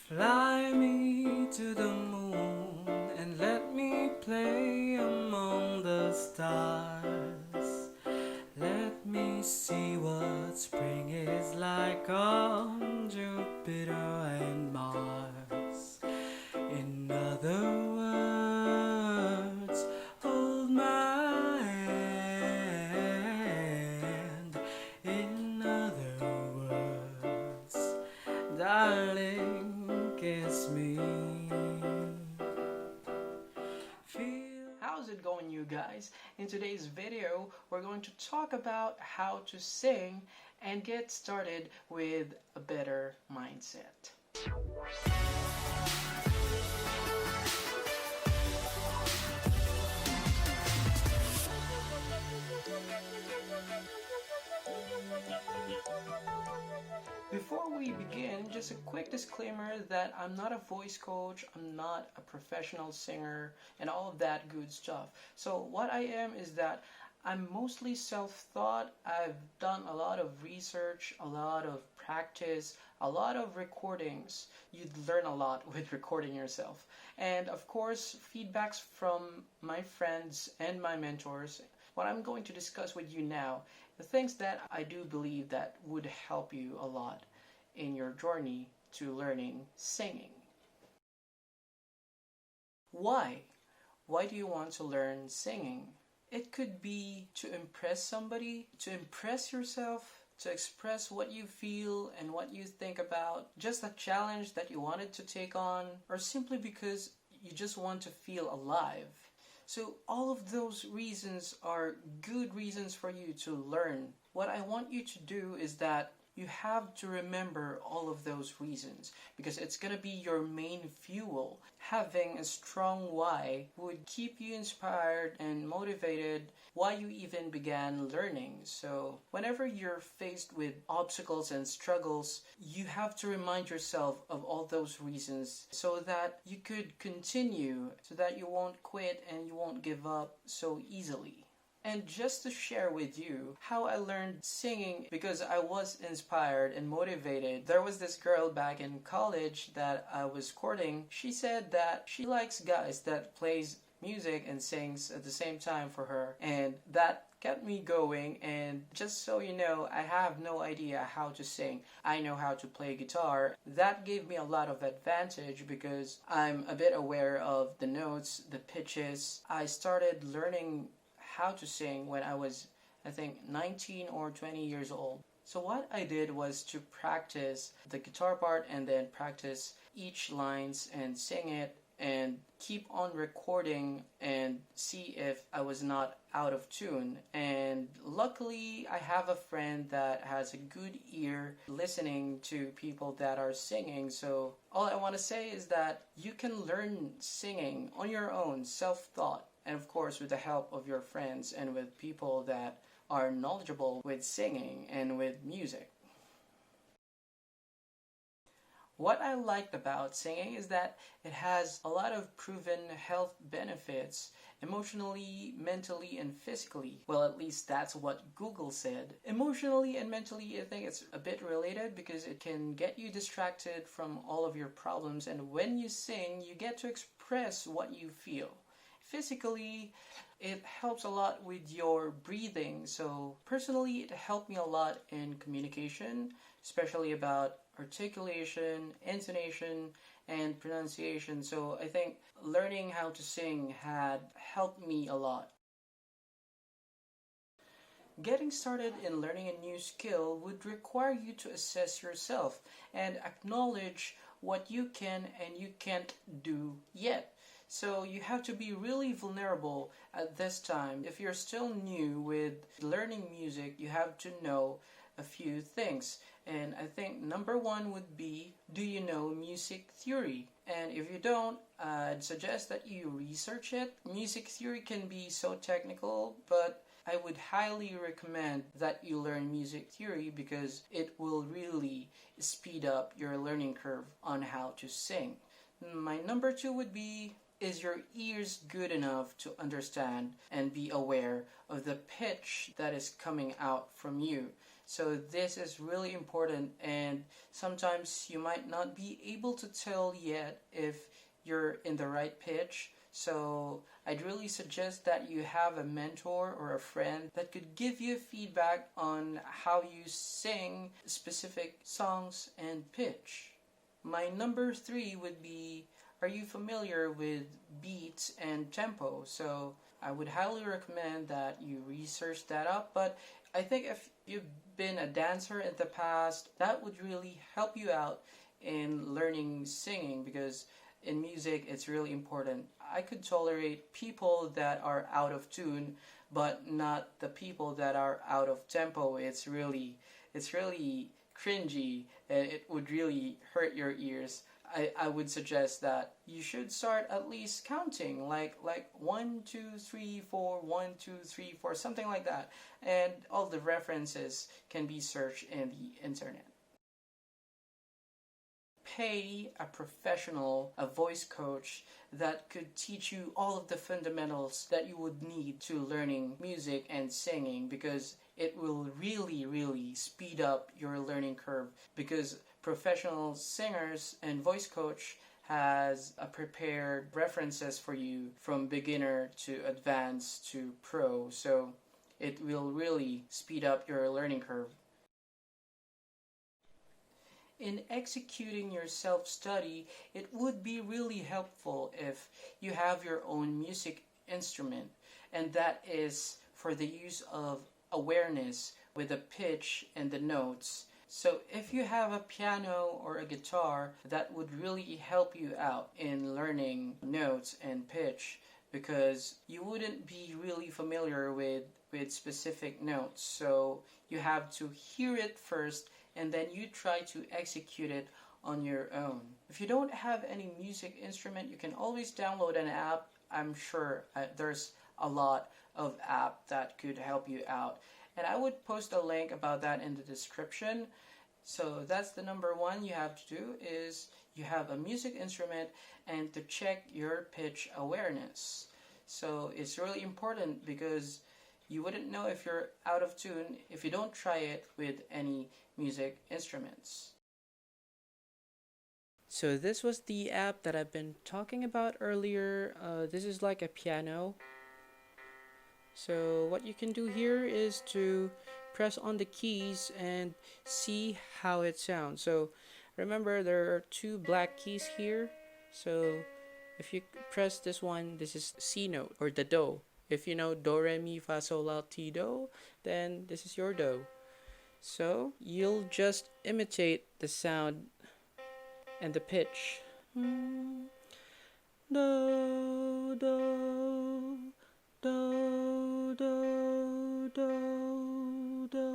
Fly me to the moon and let me play among the stars. Let me see what spring is like on Jupiter and Mars. In other words, hold my hand. In other words, darling, kiss me. How's it going, you guys? In today's video, we're going to talk about how to sing and get started with a better mindset. Before we begin, just a quick disclaimer that I'm not a voice coach, I'm not a professional singer, and all of that good stuff. So what I am is that I'm mostly self-taught. I've done a lot of research, a lot of practice, a lot of recordings. You'd learn a lot with recording yourself. And of course, feedbacks from my friends and my mentors. What I'm going to discuss with you now, the things that I do believe that would help you a lot in your journey to learning singing. Why? Why do you want to learn singing? It could be to impress somebody, to impress yourself, to express what you feel and what you think about, just a challenge that you wanted to take on, or simply because you just want to feel alive. So all of those reasons are good reasons for you to learn. What I want you to do is that you have to remember all of those reasons because it's going to be your main fuel. Having a strong why would keep you inspired and motivated why you even began learning. So whenever you're faced with obstacles and struggles, you have to remind yourself of all those reasons so that you could continue, so that you won't quit and you won't give up so easily. And just to share with you how I learned singing because I was inspired and motivated. There was this girl back in college that I was courting. She said that she likes guys that plays music and sings at the same time for her. And that kept me going. And just so you know, I have no idea how to sing. I know how to play guitar. That gave me a lot of advantage because I'm a bit aware of the notes, the pitches. I started learning how to sing when I was, I think, 19 or 20 years old. So what I did was to practice the guitar part and then practice each lines and sing it and keep on recording and see if I was not out of tune. And luckily I have a friend that has a good ear listening to people that are singing. So all I want to say is that you can learn singing on your own, self-taught. And of course with the help of your friends and with people that are knowledgeable with singing and with music. What I liked about singing is that it has a lot of proven health benefits emotionally, mentally, and physically. Well, at least that's what Google said. Emotionally and mentally, I think it's a bit related because it can get you distracted from all of your problems, and when you sing, you get to express what you feel. Physically, it helps a lot with your breathing. So personally, it helped me a lot in communication, especially about articulation, intonation, and pronunciation. So I think learning how to sing had helped me a lot. Getting started in learning a new skill would require you to assess yourself and acknowledge what you can and you can't do yet. So you have to be really vulnerable at this time. If you're still new with learning music, you have to know a few things. And I think number one would be, do you know music theory? And if you don't, I'd suggest that you research it. Music theory can be so technical, but I would highly recommend that you learn music theory because it will really speed up your learning curve on how to sing. My number two would be, is your ears good enough to understand and be aware of the pitch that is coming out from you? So this is really important, and sometimes you might not be able to tell yet if you're in the right pitch. So I'd really suggest that you have a mentor or a friend that could give you feedback on how you sing specific songs and pitch. My number three would be, are you familiar with beats and tempo? So I would highly recommend that you research that up. But I think if you've been a dancer in the past, that would really help you out in learning singing, because in music it's really important. I could tolerate people that are out of tune, but not the people that are out of tempo. It's really cringy, and it would really hurt your ears. I would suggest that you should start at least counting like 1, 2, 3, 4, 1, 2, 3, 4, something like that, and all the references can be searched in the internet. Pay a professional, a voice coach that could teach you all of the fundamentals that you would need to learning music and singing, because it will really speed up your learning curve, because professional singers and voice coach has a prepared references for you from beginner to advanced to pro, so it will really speed up your learning curve. In executing your self-study, it would be really helpful if you have your own music instrument, and that is for the use of awareness with the pitch and the notes. So if you have a piano or a guitar, that would really help you out in learning notes and pitch, because you wouldn't be really familiar with specific notes. So you have to hear it first, and then you try to execute it on your own. If you don't have any music instrument, you can always download an app. I'm sure there's a lot of app that could help you out. And I would post a link about that in the description. So that's the number one you have to do, is you have a music instrument and to check your pitch awareness. So it's really important, because you wouldn't know if you're out of tune if you don't try it with any music instruments. So this was the app that I've been talking about earlier. This is like a piano. So what you can do here is to press on the keys and see how it sounds. So remember, there are two black keys here. So if you press this one, this is C note, or the do. If you know do, re, mi, fa, sol, la, ti, do, then this is your do. So you'll just imitate the sound and the pitch. Do, do, do, do, do, do.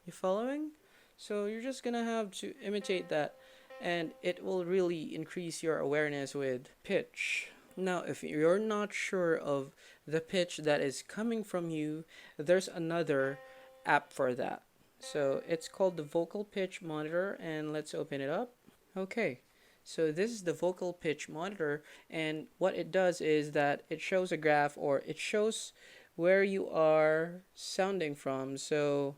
You following? So you're just gonna have to imitate that, and it will really increase your awareness with pitch. Now, if you're not sure of the pitch that is coming from you, there's another app for that. So it's called the Vocal Pitch Monitor, and let's open it up. Okay, so this is the Vocal Pitch Monitor, and what it does is that it shows a graph, or it shows where you are sounding from. So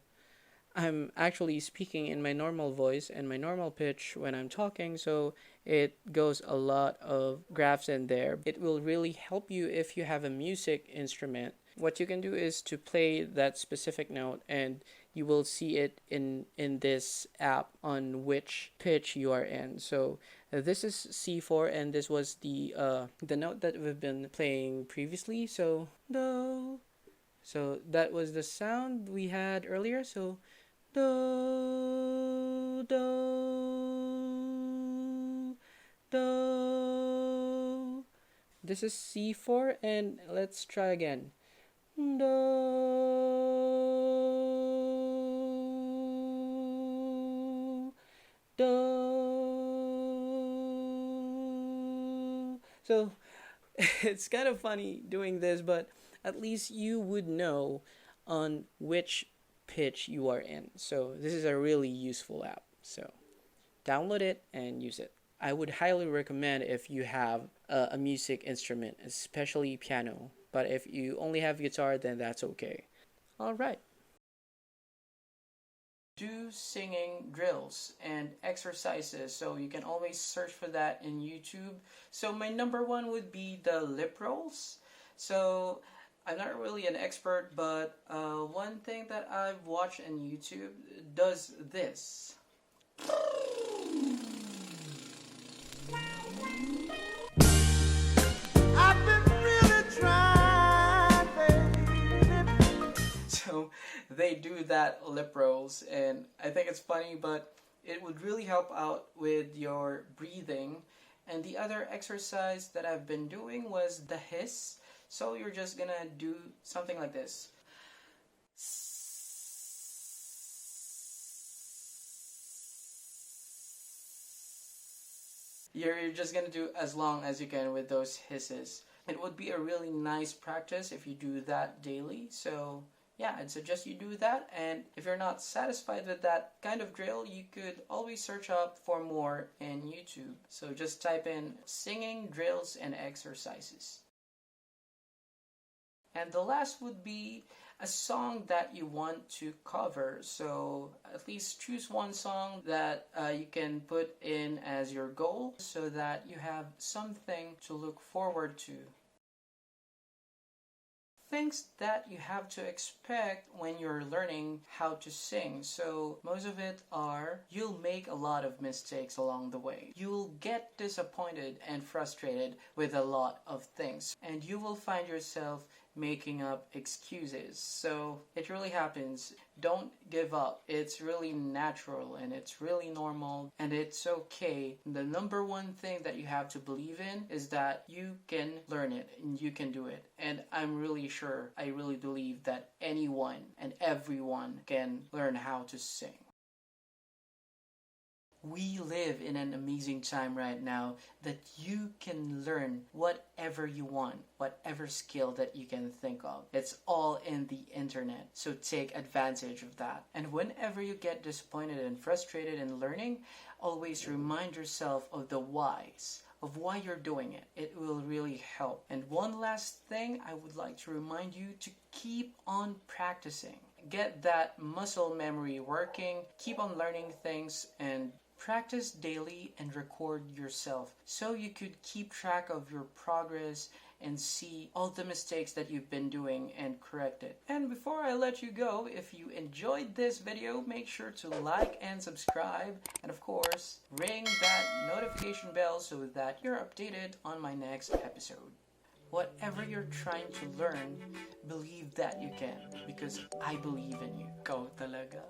I'm actually speaking in my normal voice and my normal pitch when I'm talking, so it goes a lot of graphs in there. It will really help you if you have a music instrument. What you can do is to play that specific note, and you will see it in this app on which pitch you are in. So this is C4, and this was the note that we've been playing previously. So do. So that was the sound we had earlier. So do, do, do. This is C4, and let's try again. Do, do. So it's kind of funny doing this, but at least you would know on which pitch you are in. So this is a really useful app. So download it and use it. I would highly recommend if you have a music instrument, especially piano. But if you only have guitar, then that's okay. All right. do singing drills and exercises. So you can always search for that in YouTube. So my number one would be the lip rolls. So I'm not really an expert, but one thing that I've watched on YouTube does this. I've been really trying, baby. So they do that lip rolls, and I think it's funny, but it would really help out with your breathing. And the other exercise that I've been doing was the hiss. So you're just gonna do something like this. You're just gonna do as long as you can with those hisses. It would be a really nice practice if you do that daily. So yeah, I'd suggest you do that. And if you're not satisfied with that kind of drill, you could always search up for more in YouTube. So just type in singing drills and exercises. And the last would be a song that you want to cover. So at least choose one song that you can put in as your goal so that you have something to look forward to. Things that you have to expect when you're learning how to sing. So most of it are you'll make a lot of mistakes along the way. You'll get disappointed and frustrated with a lot of things, and you will find yourself making up excuses. So it really happens. Don't give up. It's really natural and it's really normal and it's okay. The number one thing that you have to believe in is that you can learn it and you can do it. And I'm really sure, I really believe that anyone and everyone can learn how to sing. We live in an amazing time right now that you can learn whatever you want, whatever skill that you can think of. It's all in the internet, so take advantage of that. And whenever you get disappointed and frustrated in learning, always remind yourself of the whys, of why you're doing it. It will really help. And one last thing, I would like to remind you to keep on practicing. Get that muscle memory working, keep on learning things, and practice daily and record yourself so you could keep track of your progress and see all the mistakes that you've been doing and correct it. And before I let you go, if you enjoyed this video, make sure to like and subscribe, and of course, ring that notification bell so that you're updated on my next episode. Whatever you're trying to learn, believe that you can, because I believe in you. Go talaga.